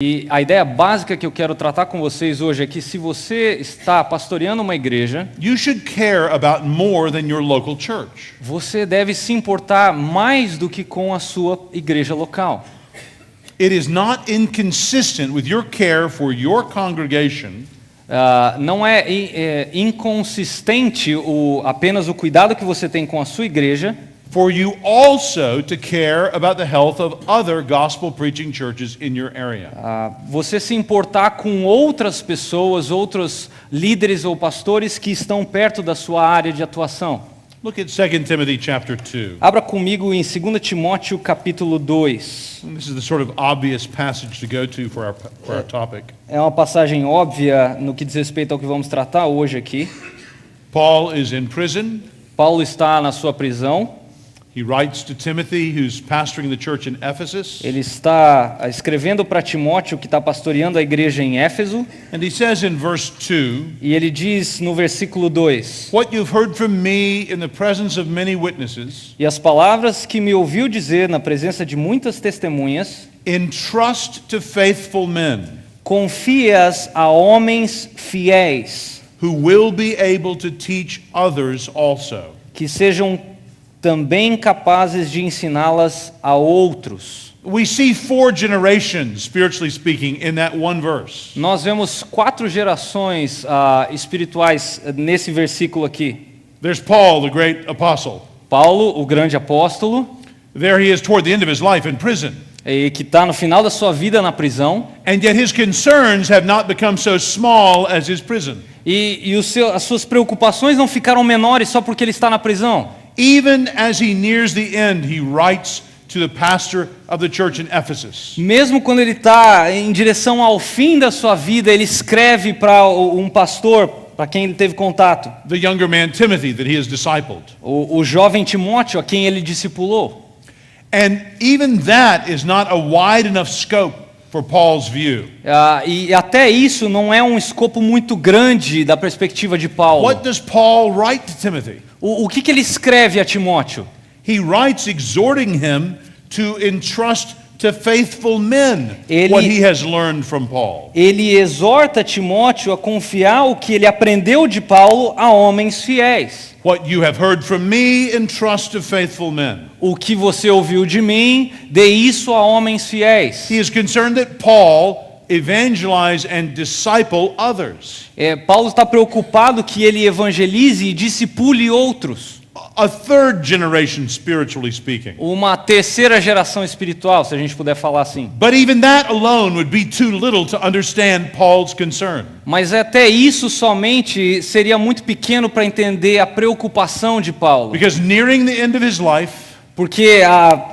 E a ideia básica que eu quero tratar com vocês hoje é que se você está pastoreando uma igreja, you should care about more than your local church. você deve se importar mais do que com a sua igreja local. It is not inconsistent with your care for your congregation Não é inconsistente apenas o cuidado que você tem com a sua igreja, for you also to care about the health of other gospel preaching churches in your area. você se importar com outras pessoas, outros líderes ou pastores que estão perto da sua área de atuação. Look at 2 Timothy chapter 2. Abra comigo em 2 Timóteo capítulo 2. This is the sort of obvious passage to go to for our topic. É uma passagem óbvia no que diz respeito ao que vamos tratar hoje aqui. Paul is in prison. Paulo está na sua prisão. He writes to Timothy, who's pastoring the church in Ephesus. Ele está escrevendo para Timóteo, que está pastoreando a igreja em Éfeso. And he says in verse 2, E ele diz no versículo 2: what you've heard from me in the presence of many witnesses, E as palavras que me ouviu dizer na presença de muitas testemunhas, entrust to faithful men, confie-as a homens fiéis, who will be able to teach others also. que sejam também capazes de ensiná-las a outros. We see 4 generations, spiritually speaking, in that one verse. Nós vemos 4 gerações espirituais nesse versículo aqui. There's Paul, the great apostle. Paulo, o grande apóstolo, There he is toward the end of his life in prison. e que está no final da sua vida na prisão. And yet his concerns have not become so small as his prison. E as suas preocupações não ficaram menores só porque ele está na prisão. Even as he nears the end, he writes to the pastor of the church in Ephesus. Mesmo quando ele está em direção ao fim da sua vida, ele escreve para um pastor, para quem ele teve contato. The younger man Timothy that he has discipled. O jovem Timóteo, a quem ele discipulou. And even that is not a wide enough scope for Paul's view. E até isso não é um escopo muito grande da perspectiva de Paulo. What does Paul write to Timothy? O que ele escreve a Timóteo? He writes exhorting him to entrust to faithful men what he has learned from Paul. Ele exorta Timóteo a confiar o que ele aprendeu de Paulo a homens fiéis. What you have heard from me, entrust to faithful men. O que você ouviu de mim, dê isso a homens fiéis. He is concerned that Paul evangelize and disciple others. Paulo está preocupado que ele evangelize e discipule outros. A third generation, spiritually speaking. Uma terceira geração espiritual, se a gente puder falar assim. But even that alone would be too little to understand Paul's concern. Mas até isso somente seria muito pequeno para entender a preocupação de Paulo. Because nearing the end of his life, Porque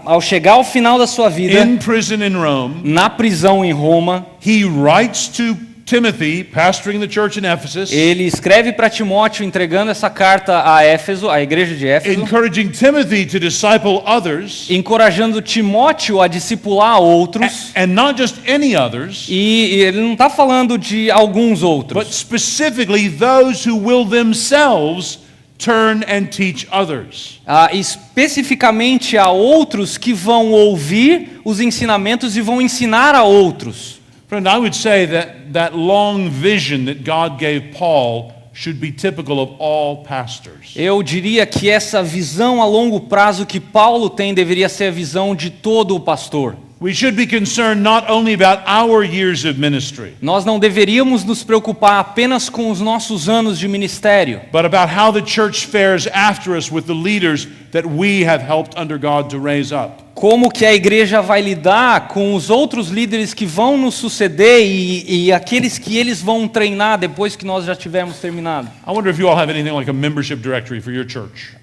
ao chegar ao final da sua vida, in prison in Rome, na prisão em Roma, he writes to Timothy, pastoring the church in Ephesus, ele escreve para Timóteo entregando essa carta a Éfeso, a igreja de Éfeso, encouraging Timothy to disciple others, encorajando Timóteo a discipular outros. and not just any others, E ele não está falando de alguns but outros, specifically those who will themselves turn and teach others. especificamente a outros que vão ouvir os ensinamentos e vão ensinar a outros. Friend, I would say that long vision that God gave Paul should be typical of all pastors. Eu diria que essa visão a longo prazo que Paulo tem deveria ser a visão de todo o pastor. We should be concerned not only about our years of ministry, Nós não deveríamos nos preocupar apenas com os nossos anos de ministério, but about how the church fares after us with the leaders that we have helped under God to raise up. como que a igreja vai lidar com os outros líderes que vão nos suceder e aqueles que eles vão treinar depois que nós já tivermos terminado. I wonder if you all have anything like a membership directory for your church.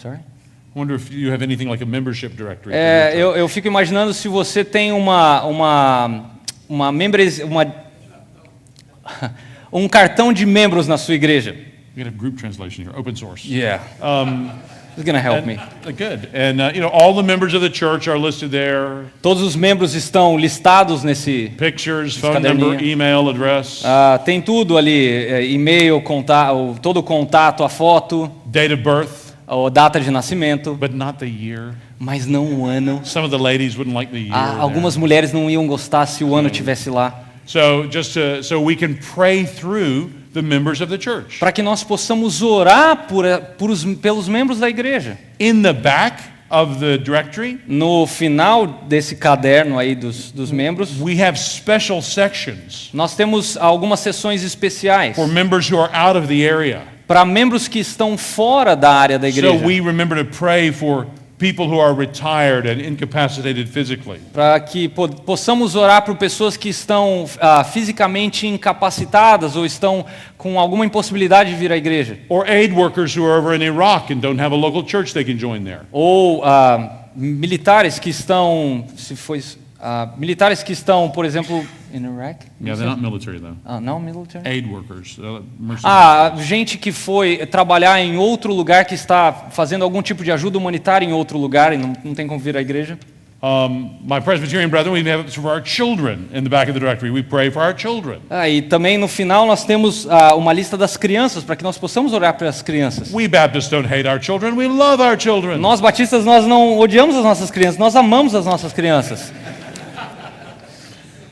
Sorry? I wonder if you have anything like a membership directory. For your church. Eu fico imaginando se você tem um cartão de membros na sua igreja. We have group translation here, open source. Yeah. It's gonna help me. Good. And all the members of the church are listed there. Todos os membros estão listados nesse. Pictures, phone caderninho. number, email address, Tem tudo ali, e-mail, todo o contato, a foto, date of birth, a data de nascimento, but not the year. mas não o ano. Some of the ladies wouldn't like the year. Algumas mulheres não iam gostar se o ano tivesse lá. So we can pray through the members of the church. Para que nós possamos orar pelos membros da igreja. In the back of the directory, no final desse caderno aí dos membros, we have special sections. Nós temos algumas seções especiais. For members who are out of the area. Para membros que estão fora da área da igreja. So we remember to pray for people who are retired and incapacitated physically. Para que possamos orar por pessoas que estão fisicamente incapacitadas ou estão com alguma impossibilidade de vir à igreja. Or aid workers who are over in Iraq and don't have a local church they can join there. Ou militares que estão, militares que estão, por exemplo, in Iraq? Yeah, they're not military though. Não military? Aid workers. Mercenaries. Gente que foi trabalhar em outro lugar, que está fazendo algum tipo de ajuda humanitária em outro lugar e não tem como vir à igreja. My Presbyterian brethren, we have it for our children in the back of the directory. We pray for our children. E também no final nós temos uma lista das crianças para que nós possamos orar pelas crianças. We Baptists don't hate our children. We love our children. Nós batistas nós não odiamos as nossas crianças, nós amamos as nossas crianças.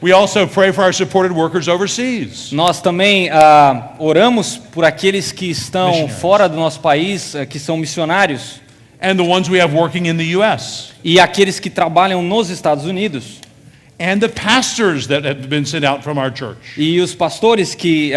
We also pray for our supported workers overseas. Nós também oramos por aqueles que estão fora do nosso país, que são missionários. And the ones we have working in the US. E aqueles que trabalham nos Estados Unidos. And the pastors that have been sent out from our church. E os pastores que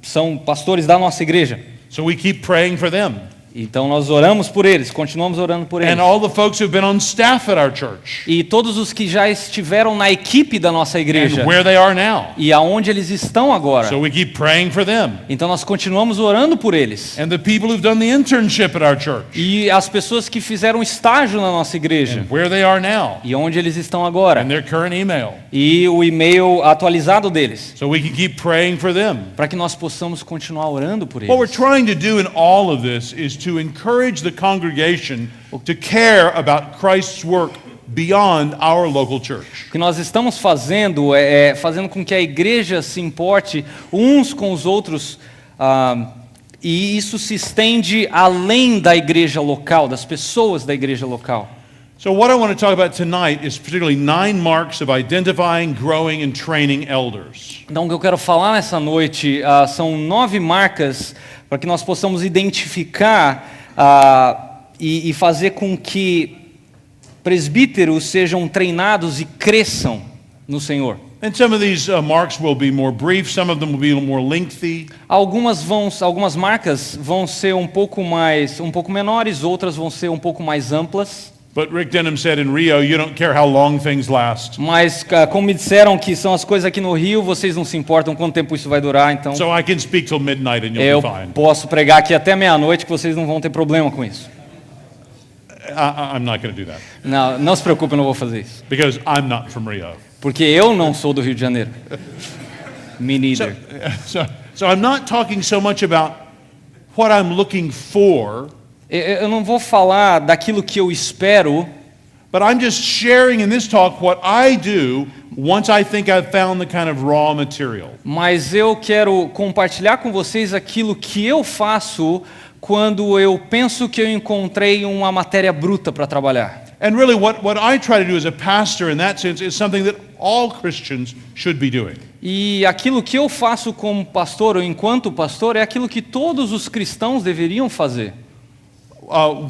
são pastores da nossa igreja. So we keep praying for them. Então nós oramos por eles, continuamos orando por eles. And all the folks who've been on staff at our church. E todos os que já estiveram na equipe da nossa igreja. And where they are now. E aonde eles estão agora. So we keep praying for them. Então nós continuamos orando por eles. And the people who've done the internship at our church. E as pessoas que fizeram estágio na nossa igreja. And where they are now. E onde eles estão agora. And their current email. E o e-mail atualizado deles. So we can keep praying for them. Para que nós possamos continuar orando por eles. What we're trying to do in all of this is to encourage the congregation to care about Christ's work beyond our local church. O que nós estamos fazendo é fazendo com que a igreja se importe uns com os outros, e isso se estende além da igreja local, das pessoas da igreja local. So what I want to talk about tonight is particularly 9 marks of identifying, growing and training elders. Então o que eu quero falar nessa noite são 9 marcas para que nós possamos identificar e fazer com que presbíteros sejam treinados e cresçam no Senhor. And some of these marks will be more brief, some of them will be more lengthy. Algumas marcas vão ser um pouco menores, outras vão ser um pouco mais amplas. But Rick Denham said in Rio, you don't care how long things last. Mas como me disseram que são as coisas aqui no Rio, vocês não se importam quanto tempo isso vai durar, então. So I can speak till midnight and you'll eu be fine. posso pregar aqui até meia-noite que vocês não vão ter problema com isso. I'm not going to do that. Não se preocupe, eu não vou fazer isso. Because I'm not from Rio. Porque eu não sou do Rio de Janeiro. Me neither. So I'm not talking so much about what I'm looking for. Eu não vou falar daquilo que eu espero. But I'm just sharing in this talk what I do once I think I've found the kind of raw material. Mas eu quero compartilhar com vocês aquilo que eu faço quando eu penso que eu encontrei uma matéria bruta para trabalhar. And really what I try to do as a pastor in that sense is something that all Christians should be doing. E aquilo que eu faço como pastor ou enquanto pastor é aquilo que todos os cristãos deveriam fazer.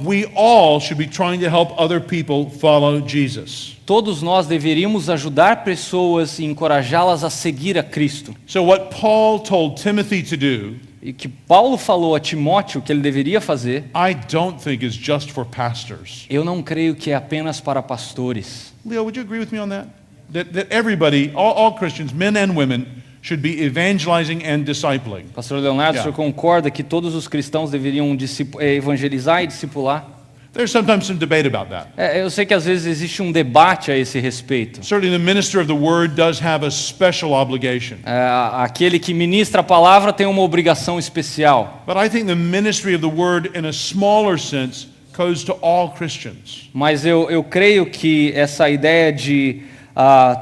We all should be trying to help other people follow Jesus. Todos nós deveríamos ajudar pessoas e encorajá-las a seguir a Cristo. So what Paul told Timothy to do, e que Paulo falou a Timóteo que ele deveria fazer, I don't think is just for pastors. Eu não creio que é apenas para pastores. Leo, would you agree with me on that? That everybody, all Christians, men and women, should be evangelizing and discipling. Pastor Leonardo, o senhor concorda que todos os cristãos deveriam evangelizar e discipular? There's sometimes some debate about that. Eu sei que às vezes existe um debate a esse respeito. Certainly the minister of the word does have a special obligation. Aquele que ministra a palavra tem uma obrigação especial. But I think the ministry of the word in a smaller sense goes to all Christians. Mas eu creio que essa ideia de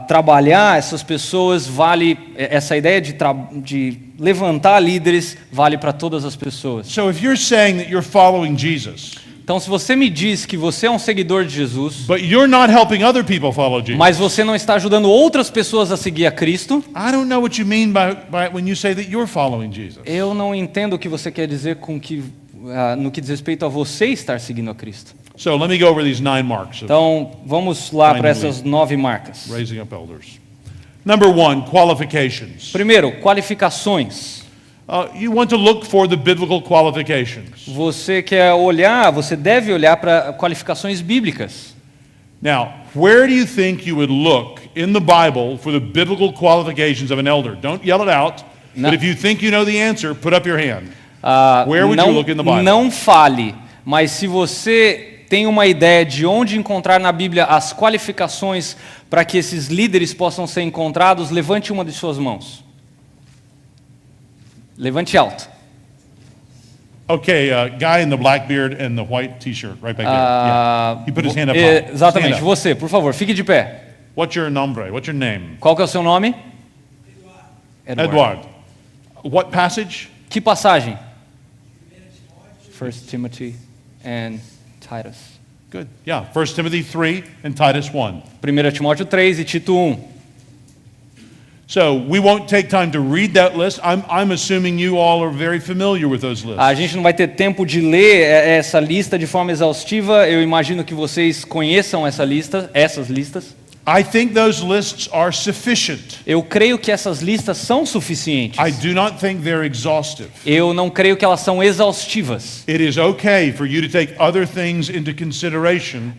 trabalhar essas pessoas essa ideia de levantar líderes vale para todas as pessoas. So if you're saying that you're following Jesus, Então, se você me diz que você é um seguidor de Jesus, but you're not helping other people follow Jesus, mas você não está ajudando outras pessoas a seguir a Cristo, I don't know what you mean by when you say that you're following Jesus. eu não entendo o que você quer dizer no que diz respeito a você estar seguindo a Cristo. So let me go over these 9 marks of Então, vamos lá para Finally. essas 9 marcas. raising up elders. Number 1, qualifications. Primeiro, qualificações. You want to look for the biblical qualifications. Você deve olhar para qualificações bíblicas. Now, where do you think you would look in the Bible for the biblical qualifications of an elder? Don't yell it out, No. but if you think you know the answer, put up your hand. Ah, Where would you look in the Bible? não fale, mas se você tem uma ideia de onde encontrar na Bíblia as qualificações para que esses líderes possam ser encontrados, levante uma de suas mãos. Levante alto. Okay, guy in the black beard and the white T-shirt, right back there. Yeah. He put his hand up high. Exatamente, Stand up. você, por favor, fique de pé. What's your nombre? What's your name? Qual que é o seu nome? Edward. What passage? Que passagem? 1 Timothy and Titus. Good. Yeah, 1 Timothy 3 and Titus 1. 1 Timóteo 3 e Tito 1. So we won't take time to read that list. I'm assuming you all are very familiar with those lists. A gente não vai ter tempo de ler essa lista de forma exaustiva. Eu imagino que vocês conheçam essas listas. I think those lists are sufficient. Eu creio que essas listas são suficientes. I do not think they're exhaustive. Eu não creio que elas são exaustivas. It is okay for you to take other things into consideration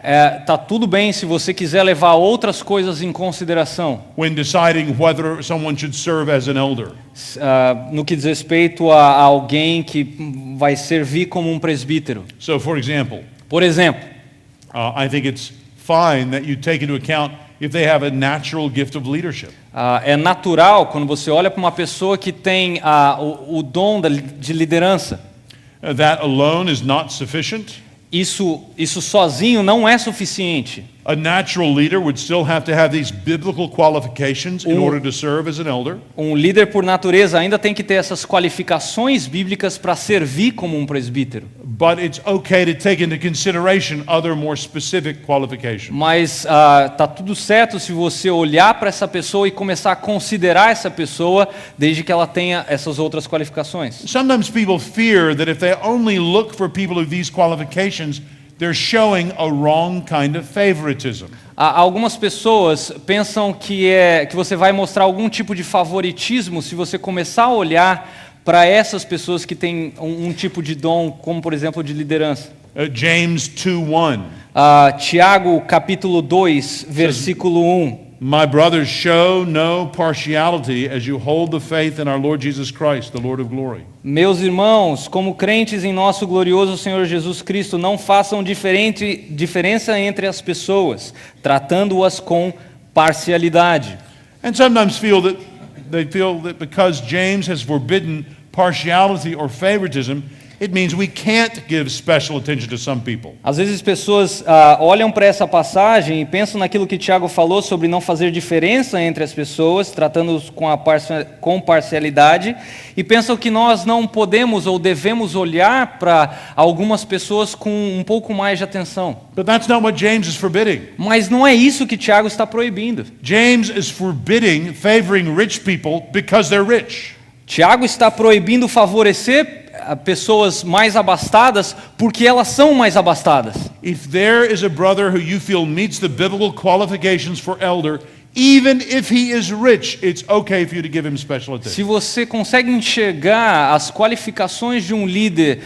Tá tudo bem se você quiser levar outras coisas em consideração when deciding whether someone should serve as an elder. no que diz respeito a alguém que vai servir como um presbítero. So, for example, Por exemplo, I think it's fine that you take into account if they have a natural gift of leadership. é natural quando você olha para uma pessoa que tem o dom de liderança. That alone is not sufficient. Isso sozinho não é suficiente. A natural leader would still have to have these biblical qualifications in order to serve as an elder. Um líder por natureza ainda tem que ter essas qualificações bíblicas para servir como um presbítero. But it's okay to take into consideration other more specific qualifications. Mas tá tudo certo se você olhar para essa pessoa e começar a considerar essa pessoa, desde que ela tenha essas outras qualificações. Sometimes people fear that if they only look for people with these qualifications, they're showing a wrong kind of favoritism. Algumas pessoas pensam que você vai mostrar algum tipo de favoritismo se você começar a olhar para essas pessoas que têm um tipo de dom, como por exemplo de liderança. James 2:1. Tiago capítulo 2, versículo 1. My brothers, show no partiality as you hold the faith in our Lord Jesus Christ, the Lord of glory. Meus irmãos, como crentes em nosso glorioso Senhor Jesus Cristo, não façam diferença entre as pessoas, tratando-as com parcialidade. And sometimes they feel that because James has forbidden partiality or favoritism, it means we can't give special attention to some people. Às vezes pessoas olham para essa passagem e pensam naquilo que Tiago falou sobre não fazer diferença entre as pessoas, tratando-os com parcialidade, e pensam que nós não podemos ou devemos olhar para algumas pessoas com um pouco mais de atenção. But that's not what James is forbidding. Mas não é isso que Tiago está proibindo. James is forbidding favoring rich people because they're rich. Tiago está proibindo favorecer pessoas mais abastadas porque elas são mais abastadas. If there is a brother who you feel meets the biblical qualifications for elder, even if he is rich, it's okay for you to give him special attention. Se você consegue enxergar as qualificações de um líder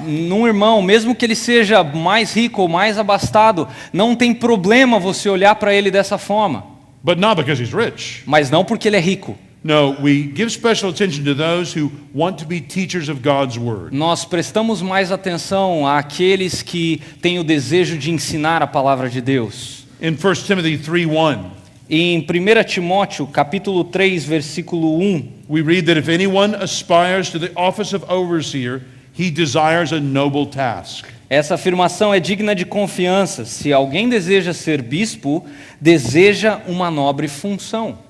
num irmão, mesmo que ele seja mais rico ou mais abastado, não tem problema você olhar para ele dessa forma. But not because he's rich. Mas não porque ele é rico. No, we give special attention to those who want to be teachers of God's word. Nós prestamos mais atenção àqueles que têm o desejo de ensinar a palavra de Deus. In 1 Timothy 3:1, Em 1 Timóteo, capítulo 3, versículo 1, we read that if anyone aspires to the office of overseer, he desires a noble task. essa afirmação é digna de confiança. Se alguém deseja ser bispo, deseja uma nobre função.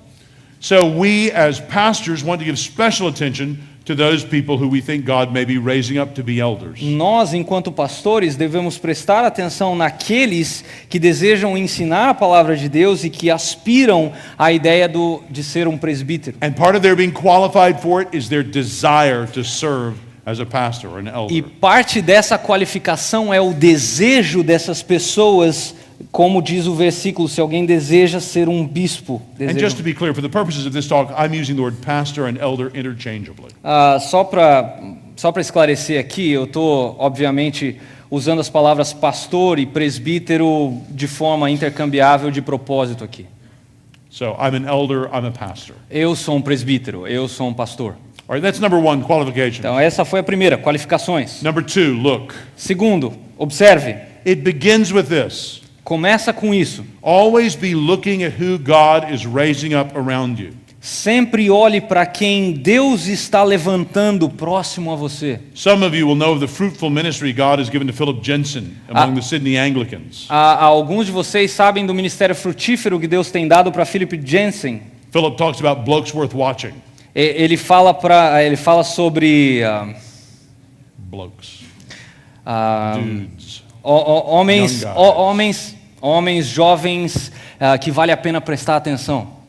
So we as pastors want to give special attention to those people who we think God may be raising up to be elders. Nós, enquanto pastores, devemos prestar atenção naqueles que desejam ensinar a palavra de Deus e que aspiram à ideia de ser um presbítero. And part of their being qualified for it is their desire to serve as a pastor or an E elder. parte dessa qualificação é o desejo dessas pessoas, como diz o versículo, se alguém deseja ser um bispo. And just to be clear, for the purposes of this talk, I'm using the word pastor and elder interchangeably. Só para esclarecer aqui, eu estou, obviamente, usando as palavras pastor e presbítero de forma intercambiável de propósito aqui. So I'm an elder, I'm a pastor. Eu sou um presbítero, eu sou um pastor. All right, that's number one, qualification. Então essa foi a primeira, qualificações. Number two, look. Segundo, observe, It begins with this. começa com isso. Always be looking at who God is raising up around you. Sempre olhe para quem Deus está levantando próximo a você. Some of you will know of the fruitful ministry God has given to Philip Jensen among the Sydney Anglicans. Alguns de vocês sabem do ministério frutífero que Deus tem dado para Philip Jensen. Philip talks about blokes worth watching. Ele fala sobre Blokes. ah, Dudes. homens, Young guys. homens jovens que vale a pena prestar atenção.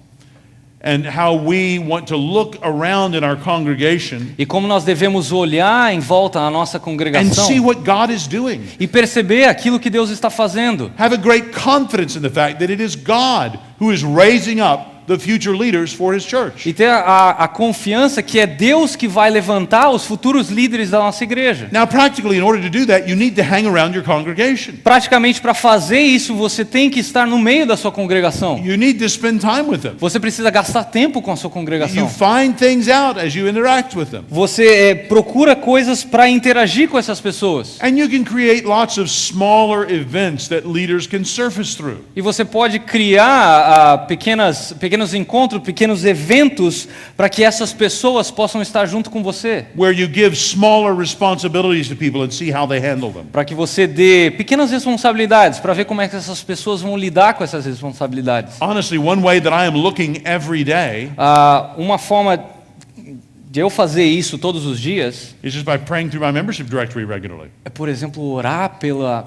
And how we want to look around in our congregation E como nós devemos olhar em volta na nossa and congregação see what God is doing. e perceber aquilo que Deus está fazendo. Have a great confidence in the fact that it is God who is raising up the future leaders for His church. E ter a confiança que é Deus que vai levantar os futuros líderes da nossa igreja. Now, practically, in order to do that, you need to hang around your congregation. Praticamente para fazer isso, você tem que estar no meio da sua congregação. You need to spend time with them. Você precisa gastar tempo com a sua You congregação. find things out as you interact with them. Você procura coisas para interagir com essas pessoas. And you can create lots of smaller events that leaders can surface through. E você pode criar pequenos encontros, pequenos eventos para que essas pessoas possam estar junto com você. Where you give smaller responsibilities to people and see how they handle them. Para que você dê pequenas responsabilidades para ver como é que essas pessoas vão lidar com essas responsabilidades. Honestly, one way that I am looking every day Uma forma de eu fazer isso todos os dias is just by praying through my membership directory regularly. é, por exemplo, orar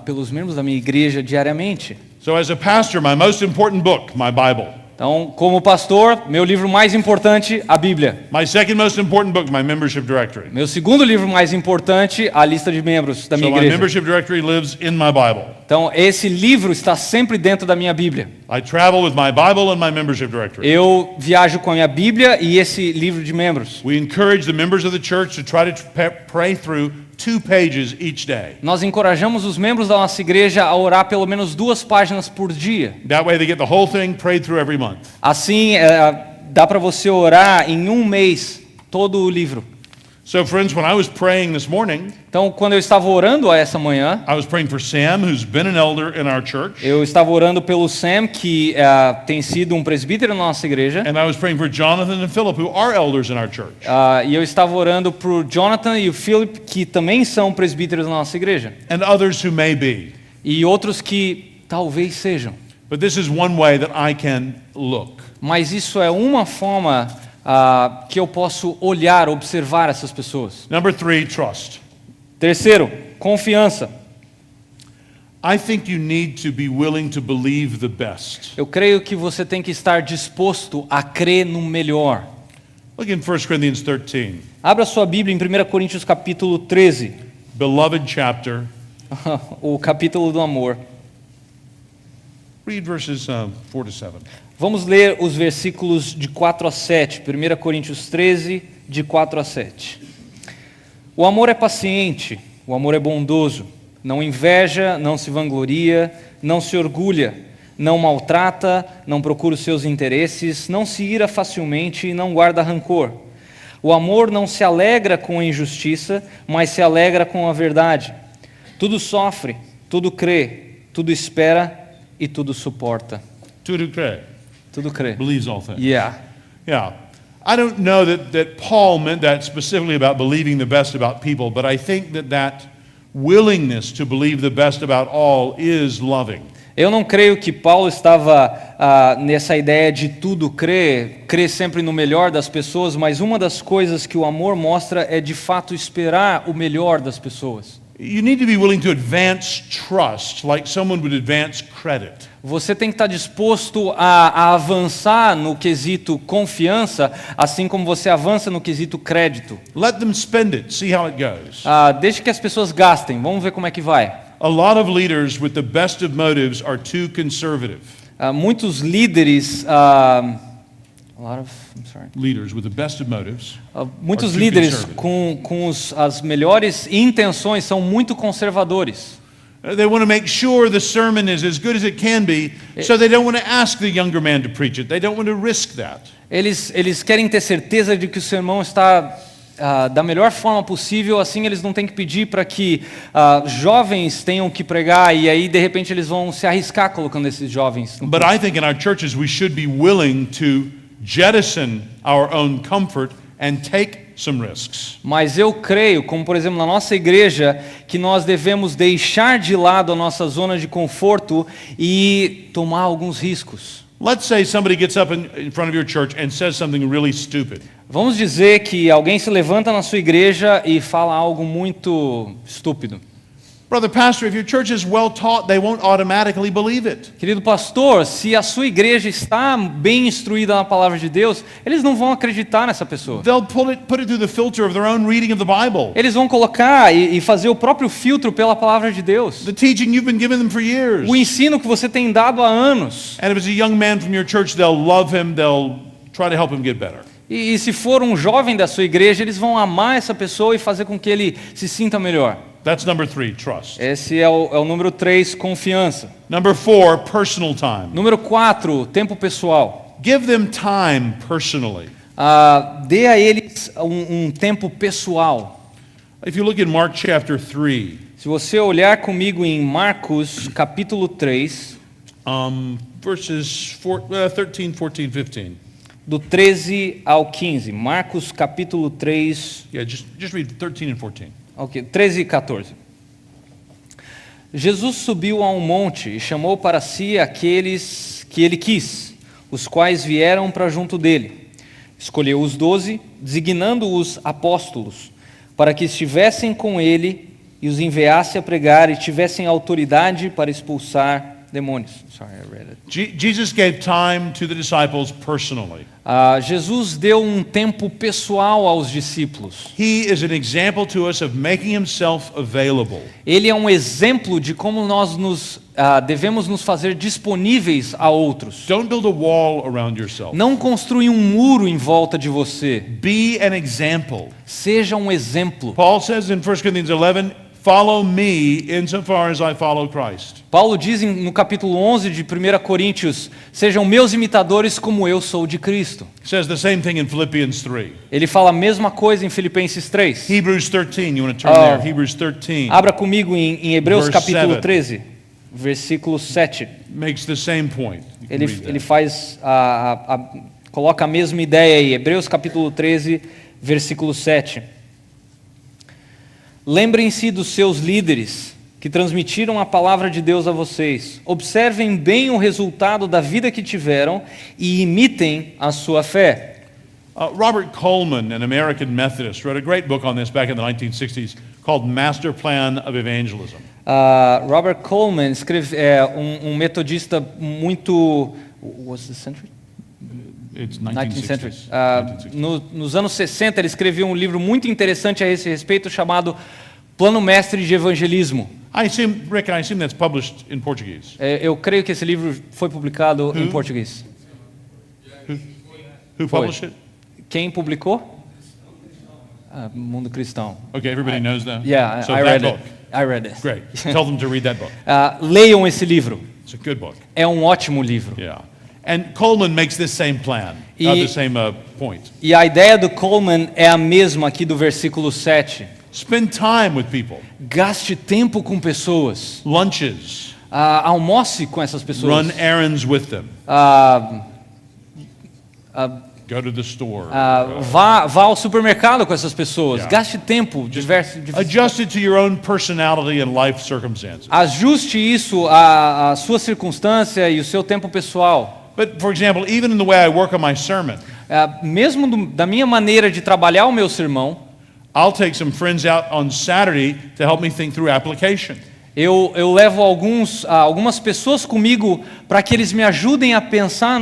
pelos membros da minha igreja diariamente. So as a pastor, my most important book, my Bible. Então, como pastor, meu livro mais importante, a Bíblia. My second most important book, my membership directory. Meu segundo livro mais importante, a lista de membros da So minha my igreja. membership directory lives in my Bible. Então, esse livro está sempre dentro da minha Bíblia. I travel with my Bible and my membership directory. Eu viajo com a minha Bíblia e esse livro de membros. We encourage the members of the church to try to pray through 2 pages each day. Nós encorajamos os membros da nossa igreja a orar pelo menos 2 páginas por dia. That way they get the whole thing prayed through every month. Assim, dá para você orar em um mês todo o livro. So friends, when I was praying this morning, Então, quando eu estava orando essa manhã, I was praying for Sam, who's been an elder in our church, eu estava orando pelo Sam, que tem sido um presbítero na nossa igreja. and I was praying for Jonathan and Philip, who are elders in our church. E eu estava orando para o Jonathan e o Philip, que também são presbíteros na nossa igreja. And others who may be. E outros que talvez sejam. But this is one way that I can look. Mas isso é uma forma que eu posso olhar, observar essas pessoas. Number 3, trust. Terceiro, confiança. I think you need to be willing to believe the best. Eu creio que você tem que estar disposto a crer no melhor. Look in 1 Corinthians 13, Abra sua Bíblia em 1 Coríntios capítulo 13, beloved chapter. o capítulo do amor. Read verses 4 to 7. Vamos ler os versículos de 4 a 7, 1 Coríntios 13, de 4 a 7. O amor é paciente, o amor é bondoso, não inveja, não se vangloria, não se orgulha, não maltrata, não procura os seus interesses, não se ira facilmente e não guarda rancor. O amor não se alegra com a injustiça, mas se alegra com a verdade. Tudo sofre, tudo crê, tudo espera e tudo suporta. Tudo crê. Tudo crê. Believes all things. Yeah. Yeah. I don't know that Paul meant that specifically about believing the best about people, but I think that willingness to believe the best about all is loving. Eu não creio que Paulo estava nessa ideia de tudo crer sempre no melhor das pessoas, mas uma das coisas que o amor mostra é de fato esperar o melhor das pessoas. You need to be willing to advance trust like someone would advance credit. Você tem que estar disposto a avançar no quesito confiança, assim como você avança no quesito crédito. Let them spend it, see how it goes. Deixe que as pessoas gastem, vamos ver como é que vai. A lot of leaders with the best of motives are too conservative. Muitos líderes, Leaders with the best of motives. Muitos are too líderes conservative. com as melhores intenções são muito conservadores. They want to make sure the sermon is as good as it can be, so they don't want to ask the younger man to preach it. They don't want to risk that. Eles querem ter certeza de que o sermão está da melhor forma possível, assim eles não têm que pedir para que jovens tenham que pregar, e aí de repente eles vão se arriscar colocando esses jovens. But I think in our churches we should be willing to jettison our own comfort and take some risks. Mas eu creio, como por exemplo na nossa igreja, que nós devemos deixar de lado a nossa zona de conforto e tomar alguns riscos. Let's say somebody gets up in front of your church and says something really stupid. Vamos dizer que alguém se levanta na sua igreja e fala algo muito estúpido. Brother pastor, if your church is well taught, they won't automatically believe it. Querido pastor, se a sua igreja está bem instruída na palavra de Deus, eles não vão acreditar nessa pessoa. They'll put it through the filter of their own reading of the Bible. Eles vão colocar e fazer o próprio filtro pela palavra de Deus. The teaching you've been giving them for years. O ensino que você tem dado há anos. And if it's a young man from your church, they'll love him, they'll try to help him get better. E se for um jovem da sua igreja, eles vão amar essa pessoa e fazer com que ele se sinta melhor. That's number 3, trust. Esse é o número 3, confiança. Number 4, personal time. Número 4, tempo pessoal. Give them time personally. Dê a eles um tempo pessoal. If you look in Mark chapter 3, Se você olhar comigo em Marcos capítulo 3, verses 13, 14, 15. do 13 ao 15. Marcos capítulo 3, Yeah, just read 13 and 14. ok, 13 e 14. Jesus subiu a um monte e chamou para si aqueles que ele quis, os quais vieram para junto dele. Escolheu os 12, designando-os apóstolos, para que estivessem com ele e os enviasse a pregar e tivessem autoridade para expulsar demônios. Sorry, I read it. Jesus gave time to the disciples personally. Jesus deu um tempo pessoal aos discípulos. He is an example to us of making himself available. Ele é um exemplo de como nós devemos nos fazer disponíveis a outros. Don't build a wall around yourself. Não construa um muro em volta de você. Be an example. Seja um exemplo. Paul says in 1 Corinthians 11, follow me insofar as I follow Christ. Paulo diz no capítulo 11 de 1 Coríntios, sejam meus imitadores como eu sou de Cristo. He says the same thing in Philippians 3. Ele fala a mesma coisa em Filipenses 3. Hebrews 13, you want to turn there? Hebrews 13 Abra comigo em Hebreus Verse capítulo 7. 13, versículo 7. makes the same point. You can Ele read that. faz coloca a mesma ideia aí. Hebreus capítulo 13, versículo 7. Lembrem-se dos seus líderes que transmitiram a palavra de Deus a vocês. Observem bem o resultado da vida que tiveram e imitem a sua fé. Robert Coleman, an American Methodist, wrote a great book on this back in the 1960s called Master Plan of Evangelism. Robert Coleman um metodista muito... What's the century? It's 19th century. 1960s. Nos anos 60, ele escreveu um livro muito interessante a esse respeito chamado Plano Mestre de Evangelismo. Rick, I assume that's published in Portuguese. Eu creio que esse livro foi publicado em português. Who published it? Quem publicou? Mundo Cristão. Okay, everybody knows that? Yeah, So I that read book. it. I read it. Great. Tell them to read that book. Leiam esse livro. It's a good book. É um ótimo livro. Yeah. And Coleman makes this same plan, the same point. E a ideia do Coleman é a mesma aqui do versículo 7. Spend time with people. Gaste tempo com pessoas. Lunches. Almoce com essas pessoas. Run errands with them. Go to the store. Vá ao supermercado com essas pessoas. Yeah. Gaste tempo diverso. Adjust it to your own personality and life circumstances. Ajuste isso à sua circunstância e o seu tempo pessoal. But for example, even in the way I work on my sermon, Mesmo da minha maneira de trabalhar o meu sermão, I'll take some friends out on Saturday to help me think through application. eu levo algumas pessoas comigo para que eles me ajudem a pensar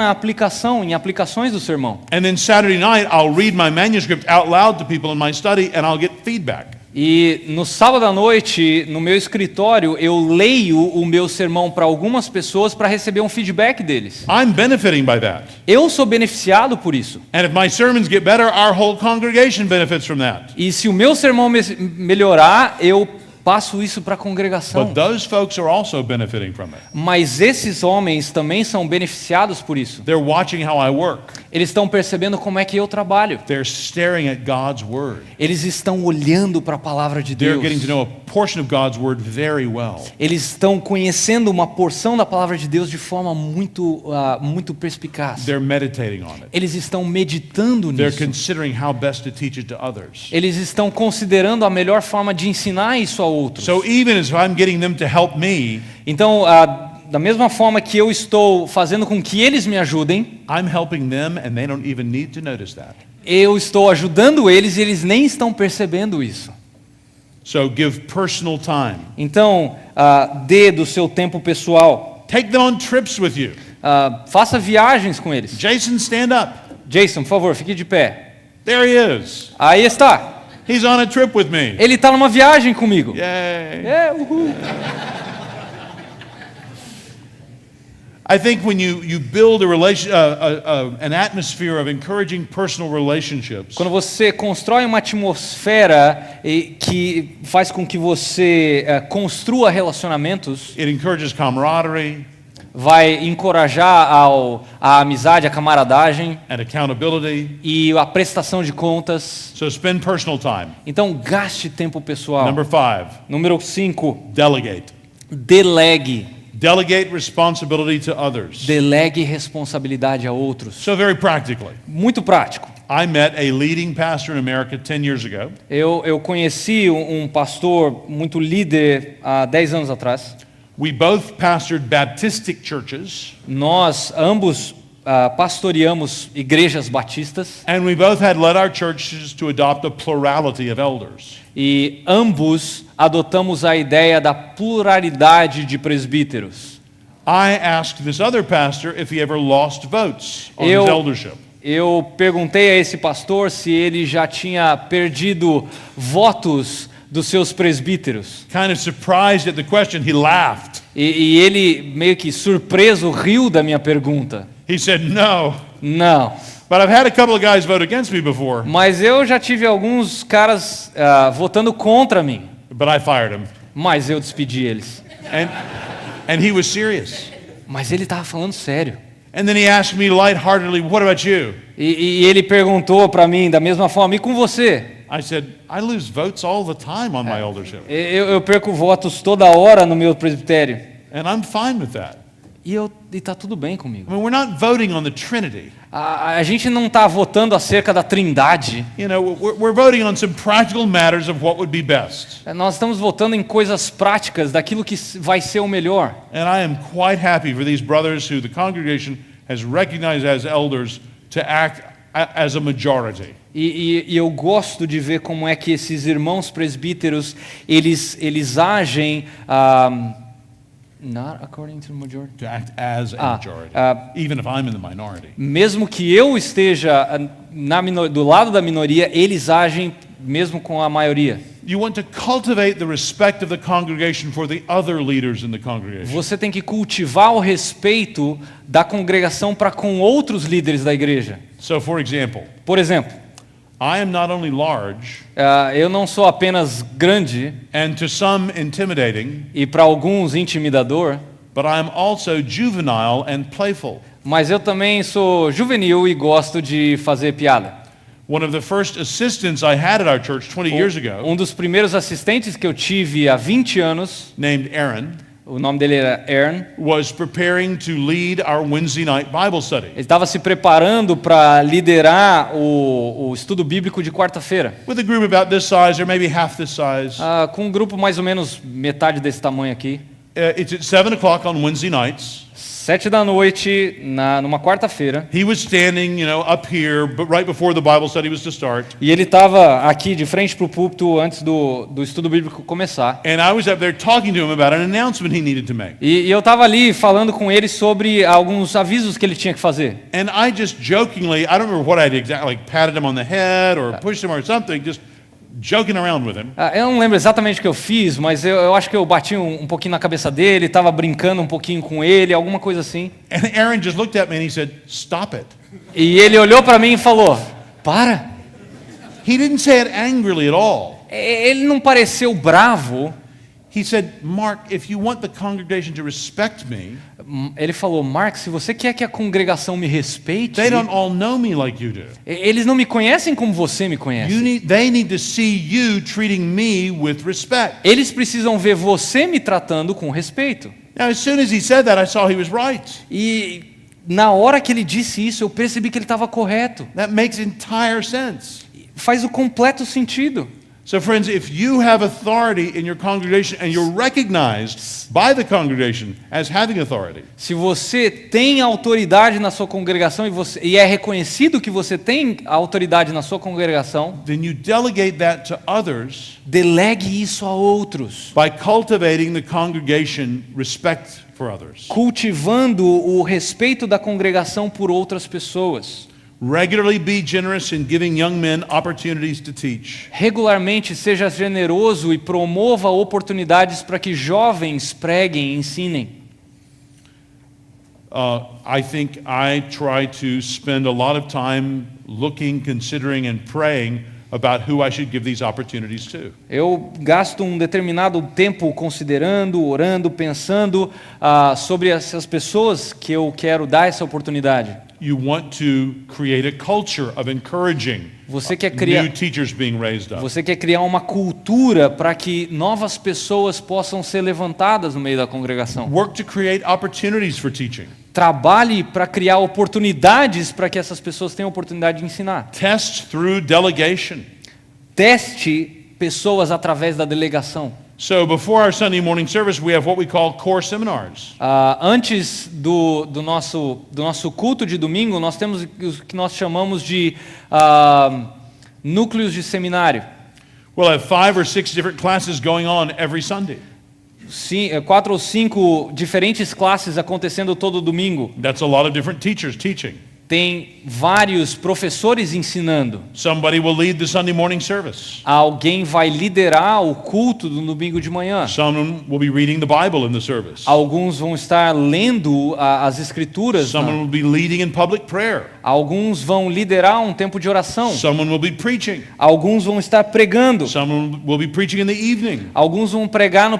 em aplicações do sermão. And then Saturday night, I'll read my manuscript out loud to people in my study and I'll get feedback. E no sábado à noite, no meu escritório, eu leio o meu sermão para algumas pessoas para receber um feedback deles. I'm benefiting by that. Eu sou beneficiado por isso. And if my sermons get better, our whole congregation benefits from that. E se o meu sermão melhorar, eu passo isso para a congregação. But those folks are also benefiting from it. Mas esses homens também são beneficiados por isso. They're watching how I work. Eles estão percebendo como é que eu trabalho. They're staring at God's word. Eles estão olhando para a palavra de They're Deus. getting to know a portion of God's word very well. Eles estão conhecendo uma porção da palavra de Deus de forma muito perspicaz. They're meditating on it. Eles estão meditando They're nisso. considering how best to teach it to others. Eles estão considerando a melhor forma de ensinar isso a outros. So even as I'm getting them to help me, Então, da mesma forma que eu estou fazendo com que eles me ajudem, I'm helping them and they don't even need to notice that. eu estou ajudando eles e eles nem estão percebendo isso. So give personal time. Então, dê do seu tempo pessoal. Take them on trips with you. Faça viagens com eles. Jason, stand up. Jason, por favor, fique de pé. There he is. Aí está. He's on a trip with me. Ele está numa viagem comigo. Yay. Uhul. I think when you build an atmosphere of encouraging personal relationships, Quando você constrói uma atmosfera que faz com que você construa relacionamentos, it encourages camaraderie vai encorajar a amizade, a camaradagem and accountability. e a prestação de contas. So spend personal time. Então, gaste tempo pessoal. Number 5, Número 5, delegate. delegue. Delegate responsibility to others. Delegue responsabilidade a outros. So very practically, Muito prático. I met a leading pastor in America 10 years ago. Eu conheci um pastor muito líder há 10 anos atrás. We both pastored Baptistic churches, Nós ambos pastoreamos igrejas batistas and we both had led our churches to adopt a plurality of elders. e ambos adotamos a ideia da pluralidade de presbíteros. I asked this other pastor if he ever lost votes on his Eu- eldership. Eu perguntei a esse pastor se ele já tinha perdido votos dos seus presbíteros. Kind of surprised at the question, he laughed. E ele, meio que surpreso, riu da minha pergunta. He said, "No, Não, but I've had a couple of guys vote against me before, mas eu já tive alguns caras votando contra mim, but I fired him." mas eu despedi eles. And he was serious. Mas ele estava falando sério. And then he asked me lightheartedly, "What about you?" E ele perguntou para mim da mesma forma, e com você? I said, "I lose votes all the time on my eldership, Eu perco votos toda hora no meu presbitério. and I'm fine with that." E tá tudo bem I comigo. mean, we're not voting on the Trinity. A gente não está votando acerca da trindade. You know, we're voting on some practical matters of what would be best. Nós estamos votando em coisas práticas, daquilo que vai ser o melhor. And I am quite happy for these brothers who the congregation has recognized as elders to act as a majority. E eu gosto de ver como é que esses irmãos presbíteros, eles agem not according to the majority. To act as a majority, even if I'm in the minority. Mesmo que eu esteja do lado da minoria, eles agem mesmo com a maioria. You want to cultivate the respect of the congregation for the other leaders in the congregation. Você tem que cultivar o respeito da congregação para com outros líderes da igreja. So, for example, Por exemplo, I am not only large eu não sou apenas grande and to some intimidating, e para alguns intimidador, but I am also juvenile and playful. mas eu também sou juvenil e gosto de fazer piada. One of the first assistants I had at our church 20 years ago, Um dos primeiros assistentes que eu tive há 20 anos, named Aaron, o nome dele era Aaron, was preparing to lead our Wednesday night Bible study ele estava se preparando para liderar o estudo bíblico de quarta-feira, with a group about this size or maybe half this size. com um grupo mais ou menos metade desse tamanho aqui. It's at 7 o'clock on Wednesday nights. 7 da noite, numa quarta-feira. He was standing, up here, but right before the Bible study was to start. E ele estava aqui de frente para o púlpito antes do estudo bíblico começar. And I was up there talking to him about an announcement he needed to make. E eu estava ali falando com ele sobre alguns avisos que ele tinha que fazer. And I just jokingly, I don't remember what I did exactly, like patted him on the head or pushed him or something, just joking around with him. Eu não lembro exatamente o que eu fiz, mas eu acho que eu bati um pouquinho na cabeça dele, estava brincando um pouquinho com ele, alguma coisa assim. And Aaron just looked at me and he said, "Stop it." E ele olhou para mim e falou, para. He didn't say it angrily at all. Ele não pareceu bravo. He said, "Mark, if you want the congregation to respect me, Ele falou, Mark, se você quer que a congregação me respeite, they don't all know me like you do. eles não me conhecem como você me conhece. They need to see you treating me with respect." Eles precisam ver você me tratando com respeito. Now, as soon as he said that, I saw he was right. E na hora que ele disse isso, eu percebi que ele estava correto. That makes entire sense. Faz o completo sentido. So, friends, if you have authority in your congregation and you're recognized by the congregation as having authority, Se você tem autoridade na sua congregação e é reconhecido que você tem autoridade na sua congregação, then you delegate that to others delegue isso a outros, by cultivating the congregation respect for others. cultivando o respeito da congregação por outras pessoas. Regularly be generous in giving young men opportunities to teach. Regularmente seja generoso e promova oportunidades para que jovens preguem e ensinem. I think I try to spend a lot of time looking, considering, and praying about who I should give these opportunities to. Eu gasto um determinado tempo considerando, orando, pensando sobre essas pessoas que eu quero dar essa oportunidade. You want to create a culture of encouraging Você quer criar, new teachers being raised up. você quer criar uma cultura para que novas pessoas possam ser levantadas no meio da congregação. Work to create opportunities for teaching. Trabalhe para criar oportunidades para que essas pessoas tenham oportunidade de ensinar. Test through delegation. Teste pessoas através da delegação. So before our Sunday morning service, we have what we call core seminars. Antes do nosso culto de domingo, nós temos o que nós chamamos de núcleos de seminário. We'll have 5 or 6 different classes going on every Sunday. 4 ou 5 diferentes classes acontecendo todo domingo. That's a lot of different teachers teaching. Tem vários professores ensinando. Somebody will lead the Sunday morning service. Alguém vai liderar o culto do domingo de manhã. Someone will be reading the Bible in the service. Alguns vão estar lendo as escrituras. Someone will be leading in public prayer. Alguns vão liderar um tempo de oração. Someone will be preaching. Alguns vão estar pregando. Someone will be preaching in the evening. Alguns vão pregar no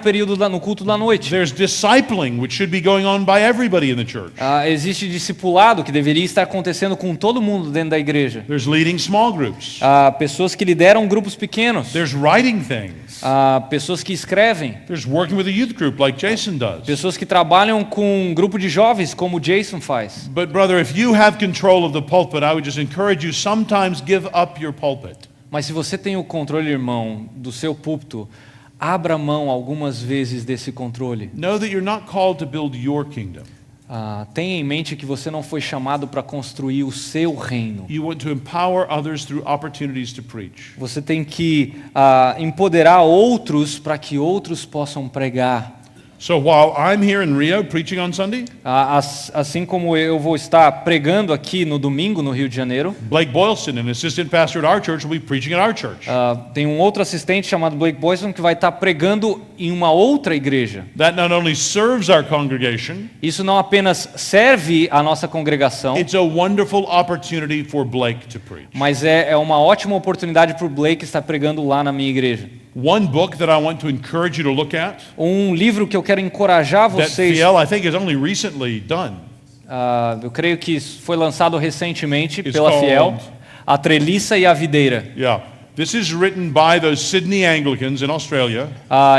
culto da noite. There's discipling, which should be going on by everybody in the church. Existe discipulado que deveria estar acontecendo com todo mundo dentro da igreja. There's leading small groups. Pessoas que lideram grupos pequenos. There's writing things. Pessoas que escrevem. There's working with a youth group like Jason does. Pessoas que trabalham com um grupo de jovens como o Jason faz. But brother, if you have control of the pulpit, I would just encourage you sometimes give up your pulpit. Mas se você tem o controle, irmão, do seu púlpito, abra mão algumas vezes desse controle. Know that you're not called to build your kingdom. Tenha em mente que você não foi chamado para construir o seu reino. You want to empower others through opportunities to preach. Você tem que empoderar outros para que outros possam pregar. So while I'm here in Rio preaching on Sunday, assim como eu vou estar pregando aqui no domingo no Rio de Janeiro, Blake Boylston, an assistant pastor at our church, will be preaching at our church. Tem um outro assistente chamado Blake Boylston que vai estar pregando em uma outra igreja. That not only serves our congregation, Isso não apenas serve a nossa congregação, it's a wonderful opportunity for Blake to preach. mas é uma ótima oportunidade para o Blake estar pregando lá na minha igreja. One book that I want to encourage you to look at, Um livro que eu quero encorajar that vocês. Fiel, I think, is only recently done. Eu creio que foi lançado recentemente It's pela Fiel, called- A Treliça e a Videira. Yeah. This is written by those Sydney Anglicans in Australia,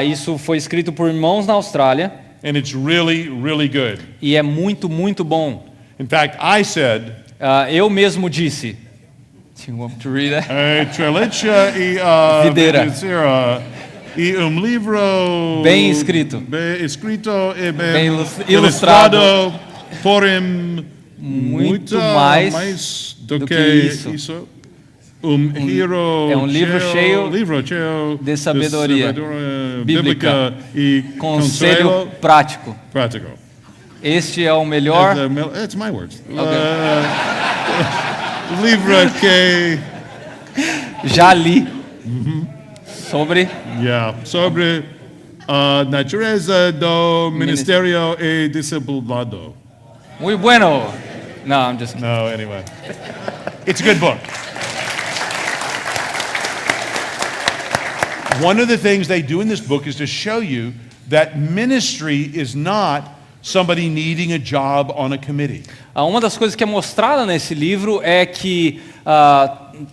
Isso foi escrito por irmãos na Austrália, And it's really, really good. E é muito, muito bom. In fact, I said, Eu mesmo disse. Do you want me to read that? Trelicia Videira. E livro Bem escrito. escrito e Bem ilustrado por Muito mais do do que que isso. É um livro cheio de sabedoria bíblica e Conselho prático. prático. Este é o melhor. It's my words. Livro que Já li sobre sobre a natureza do ministério e discipulado. Muy bueno. No, I'm just kidding. No, anyway. It's a good book. One of the things they do in this book is to show you that ministry is not somebody needing a job on a committee. Uma das coisas que é mostrada nesse livro é que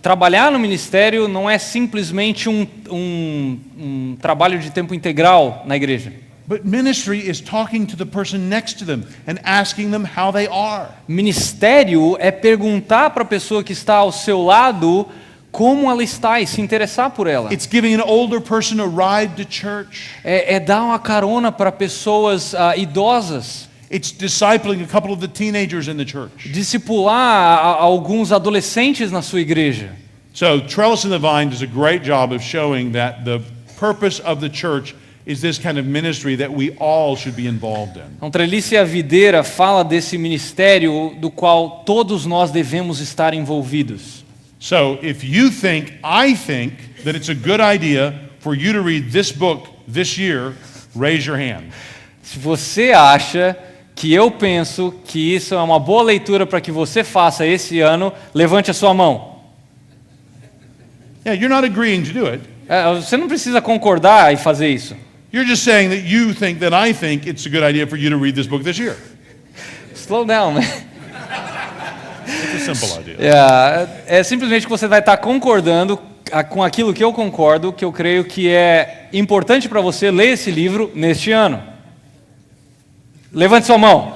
trabalhar no ministério não é simplesmente um trabalho de tempo integral na igreja. But ministry is talking to the person next to them and asking them how they are. Ministério é perguntar para a pessoa que está ao seu lado como ela está e se interessar por ela. It's giving an older person a ride to church. É dar uma carona para pessoas idosas. It's discipling a couple of the teenagers in the church. Discipular alguns adolescentes na sua igreja. So Trellis and the Vine does a great job of showing that the purpose of the church is this kind of ministry that we all should be involved in. Então, Trelice e a Videira fala desse ministério do qual todos nós devemos estar envolvidos. So if you think, I think, that it's a good idea for you to read this book this year, raise your hand. Se você acha que eu penso que isso é uma boa leitura para que você faça esse ano, levante a sua mão. Yeah, you're not agreeing to do it. Você não precisa concordar e fazer isso. You're just saying that you think that I think it's a good idea for you to read this book this year. Slow down, man. It's a simple idea. É simplesmente que você vai estar concordando com aquilo que eu concordo, que eu creio que é importante para você ler esse livro neste ano. Levante sua mão.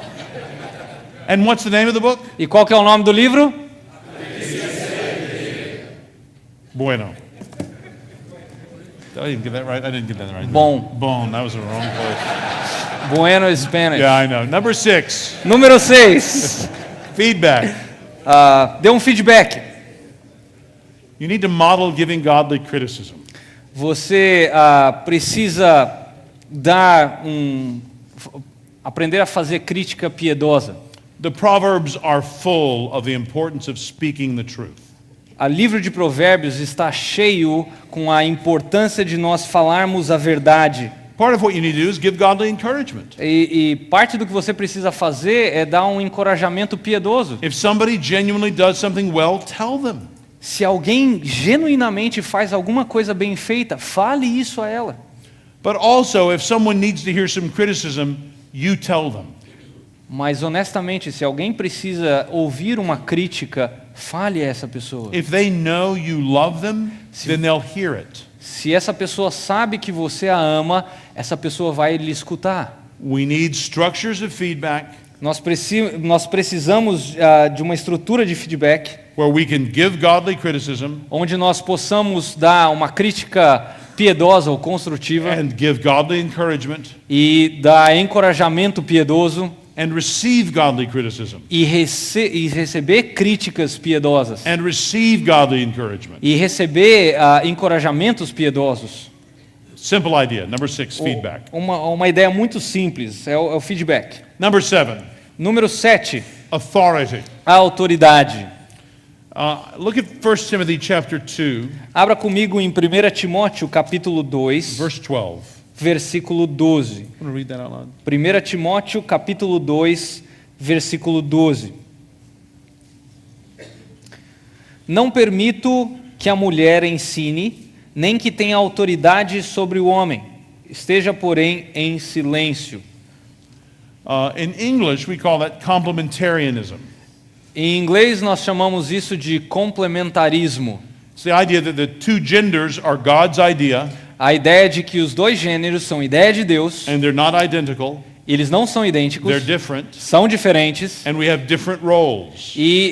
And what's the name of the book? E qual que é o nome do livro? Bueno. I didn't get that right. I didn't get that right. Bom. Bon. That was the wrong place. Bueno Spanish. Yeah, I know. Number 6. Número 6. Feedback. Dê um feedback. You need to model giving godly criticism. Você precisa aprender a fazer crítica piedosa. The Proverbs are full of the importance of speaking the truth. O livro de Provérbios está cheio com a importância de nós falarmos a verdade. Part of what you need to do is give godly encouragement. E parte do que você precisa fazer é dar um encorajamento piedoso. If somebody genuinely does something well, tell them. Se alguém genuinamente faz alguma coisa bem feita, fale isso a ela. But also, if someone needs to hear some criticism, you tell them. Mas honestamente, se alguém precisa ouvir uma crítica, fale a essa pessoa. If they know you love them, then they'll hear it. Se essa pessoa sabe que você a ama, essa pessoa vai lhe escutar. We need structures of feedback Nós precisamos de uma estrutura de feedback where we can give godly criticism onde nós possamos dar uma crítica piedosa ou construtiva and give godly encouragement e dar encorajamento piedoso and receive godly criticism e receber críticas piedosas and receive godly encouragement. e receber encorajamentos piedosos. Simple idea. Number 6, feedback. Uma ideia muito simples, é o feedback. Number 7, Número 7, authority. a autoridade. Look at 1 Timothy chapter 2, Abra comigo em 1 Timóteo capítulo 2, verse 12. versículo 12. Want to read that out loud? 1 Timóteo capítulo 2, versículo 12. Não permito que a mulher ensine, nem que tenha autoridade sobre o homem. Esteja, porém, em silêncio. In English, we call that complementarianism. Em inglês, nós chamamos isso de complementarismo. It's the idea that the two genders are God's idea A ideia de que os dois gêneros são ideia de Deus and they're not identical, Eles não são idênticos, they're different, são diferentes and we have different roles, e